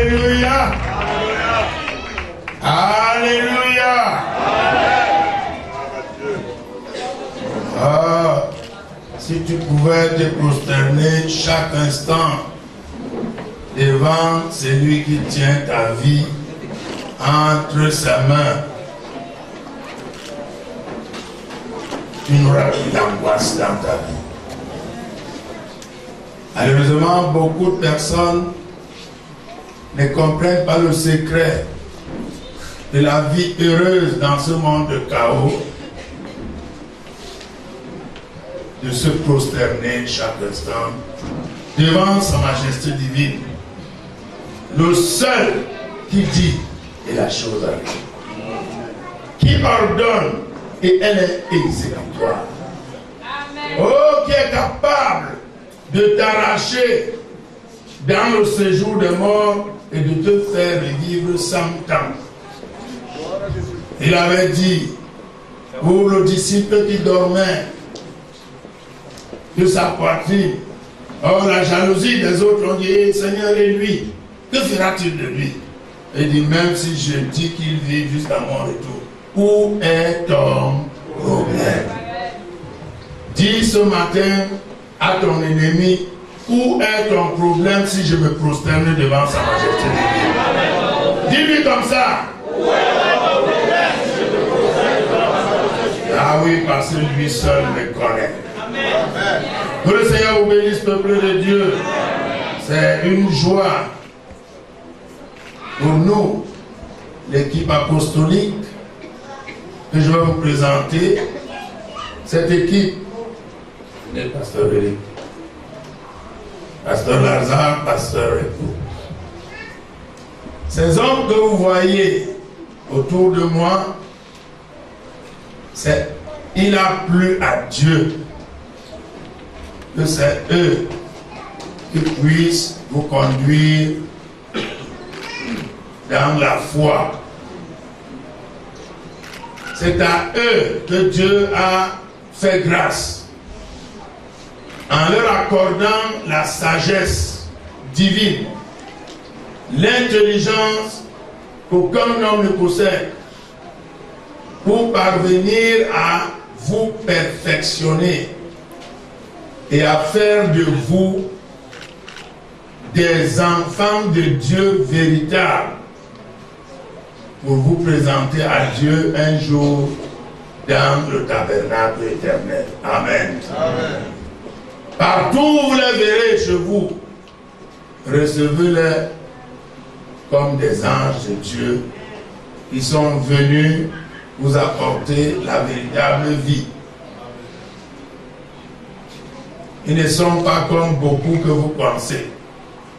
Alléluia. Alléluia. Ah, si tu pouvais te prosterner chaque instant devant celui qui tient ta vie entre sa main, tu n'auras plus d'angoisse dans ta vie. Malheureusement, beaucoup de personnes ne comprennent pas le secret de la vie heureuse dans ce monde de chaos, de se prosterner chaque instant devant sa majesté divine. Le seul qui dit et la chose arrive, qui ordonne et elle est exécutoire. Oh, qui est capable de t'arracher dans le séjour de mort et de te faire vivre 100 ans. Il avait dit pour le disciple qui dormait de sa poitrine. Or, la jalousie des autres ont dit, Seigneur, et lui, que fera-t-il de lui? Il dit, même si je dis qu'il vit jusqu'à mon retour, où est ton problème? Dis ce matin à ton ennemi, où est ton problème si je me prosterne devant sa majesté divine? Dis-lui comme ça. Où est ton problème si je me prosterne devant sa majesté divine? Ah oui, parce que lui seul me connaît. Amen. Que le Seigneur vous bénisse, peuple de Dieu. C'est une joie pour nous, l'équipe apostolique, que je vais vous présenter. Cette équipe, le pasteur Eric, pasteur Lazare, pasteur Époux. Ces hommes que vous voyez autour de moi, il a plu à Dieu que c'est eux qui puissent vous conduire dans la foi. C'est à eux que Dieu a fait grâce en leur accordant la sagesse divine, l'intelligence qu'aucun homme ne possède pour parvenir à vous perfectionner et à faire de vous des enfants de Dieu véritables pour vous présenter à Dieu un jour dans le tabernacle éternel. Amen. Amen. Partout où vous les verrez chez vous, recevez-les comme des anges de Dieu qui sont venus vous apporter la véritable vie. Ils ne sont pas comme beaucoup que vous pensez.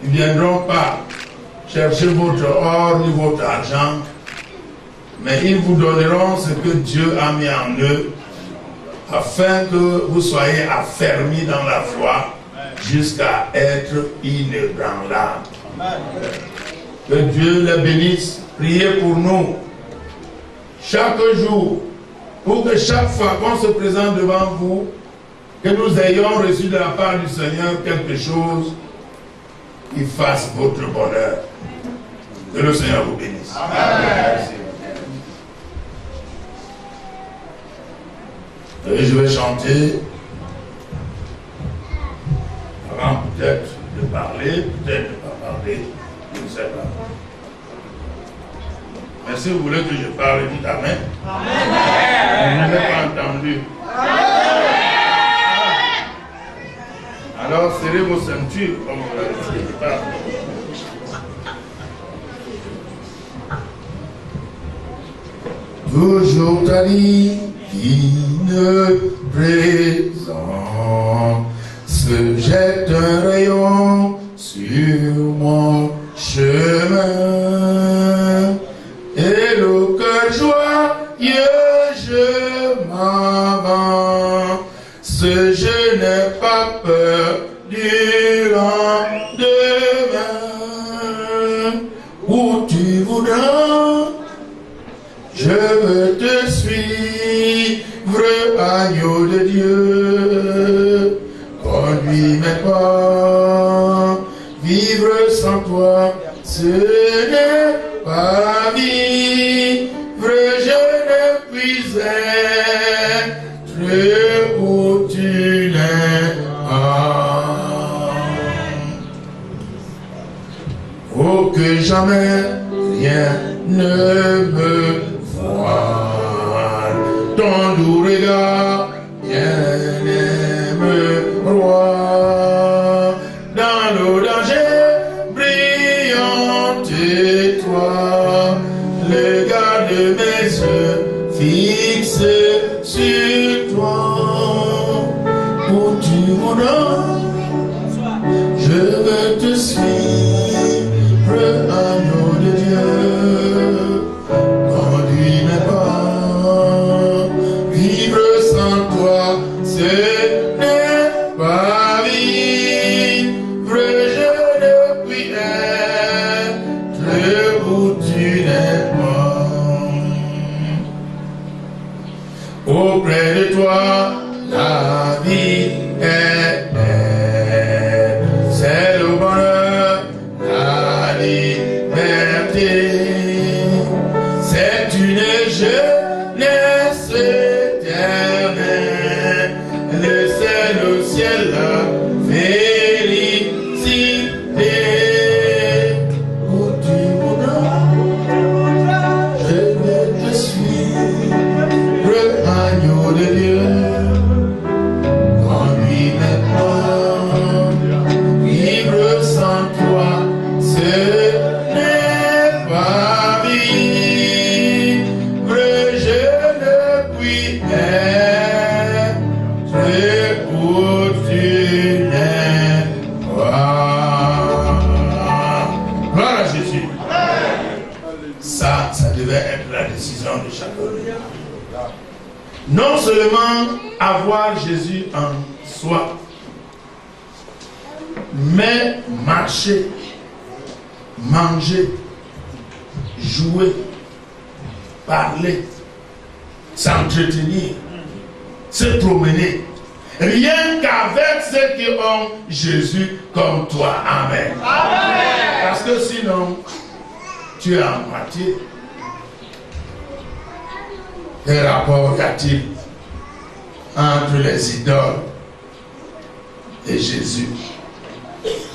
Ils ne viendront pas chercher votre or ni votre argent, mais ils vous donneront ce que Dieu a mis en eux afin que vous soyez affermis dans la foi jusqu'à être inébranlables. Que Dieu les bénisse. Priez pour nous chaque jour, pour que chaque fois qu'on se présente devant vous, que nous ayons reçu de la part du Seigneur quelque chose qui fasse votre bonheur. Que le Seigneur vous bénisse. Amen. Et je vais chanter avant peut-être de parler, peut-être de ne pas parler, je ne sais pas. Mais si vous voulez que je parle, dites Amen. Amen. Vous n'avez pas entendu. Alors serrez vos ceintures comme vous l'avez dit. Toujours ta divine présence jette un rayon sur mon chemin et le cœur joyeux je m'avance, je n'ai pas peur du lendemain. Où tu voudras, je veux te suivre, agneau de Dieu. Conduis mes pas, vivre sans toi, ce n'est pas vivre, je ne puis être où tu n'es pas. Oh, que jamais rien ne me voile ton doux regard, bien-aimé roi. Dans le danger brillante étoile, le garde de mes yeux fixe sur toi. Où tu m'ordonnes, je veux te suivre, agneau de Dieu. Conduis mes pas, vivre sans toi, ce n'est pas vivre, je ne puis être où tu n'es pas. Auprès de toi, la vie est belle, c'est le bonheur, la liberté, c'est une jeunesse éternelle, c'est le ciel, la félicité. Où tu m'ordonnes, je vais te suivre, agneau de Dieu. Conduis mes pas, vivre sans toi, ce n'est pas vivre, je ne puis être où tu n'es pas. Gloire à Jésus. Ça devait être la décision de chacun. Non seulement avoir Jésus en soi, mais marcher, manger, jouer, parler, s'entretenir, se promener. Rien qu'avec ceux qui ont Jésus comme toi. Amen. Amen. Parce que sinon, tu es en moitié. Quel rapport y a-t-il entre les idoles et Jésus,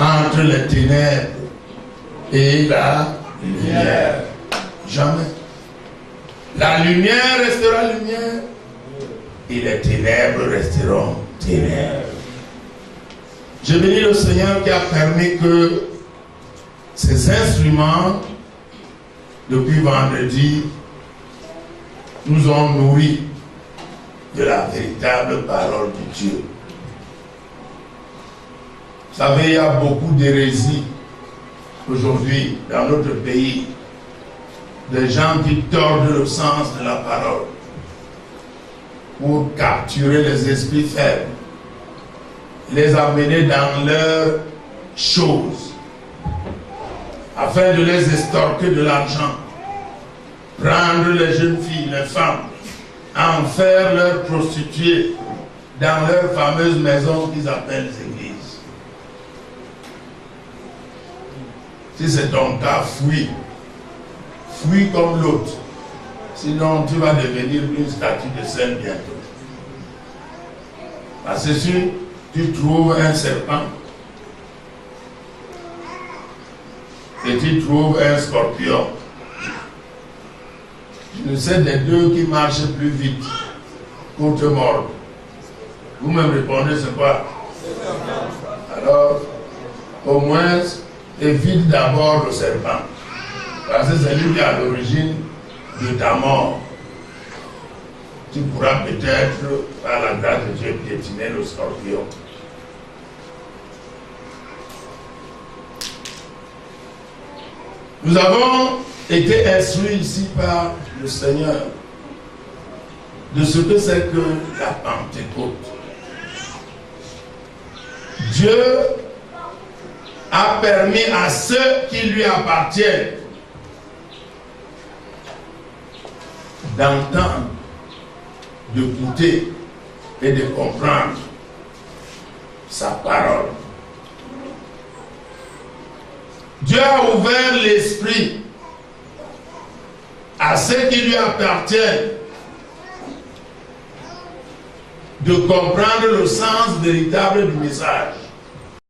entre les ténèbres et la lumière? Jamais. La lumière restera lumière et les ténèbres resteront ténèbres. Je bénis le Seigneur qui a permis que ces instruments, depuis vendredi, nous ont nourris de la véritable parole de Dieu. Vous savez, il y a beaucoup d'hérésies aujourd'hui dans notre pays, des gens qui tordent le sens de la parole pour capturer les esprits faibles, les amener dans leurs choses, afin de les extorquer de l'argent, prendre les jeunes filles, les femmes, en faire leurs prostituées dans leurs fameuses maisons qu'ils appellent les églises. Si c'est ton cas, fuis. Fuis comme l'autre. Sinon, tu vas devenir une statue de saint bientôt. Parce que si tu trouves un serpent et tu trouves un scorpion, je ne sais des deux qui marchent plus vite pour te mordre. Vous me répondez, c'est quoi? Alors, au moins, évite d'abord le serpent. Parce que c'est lui qui est à l'origine de ta mort. Tu pourras peut-être, par la grâce de Dieu, piétiner le scorpion. Nous avons été instruits ici par le Seigneur de ce que c'est que la Pentecôte. Dieu a permis à ceux qui lui appartiennent d'entendre, d'écouter et de comprendre sa parole. Dieu a ouvert l'esprit à ceux qui lui appartiennent de comprendre le sens véritable du message.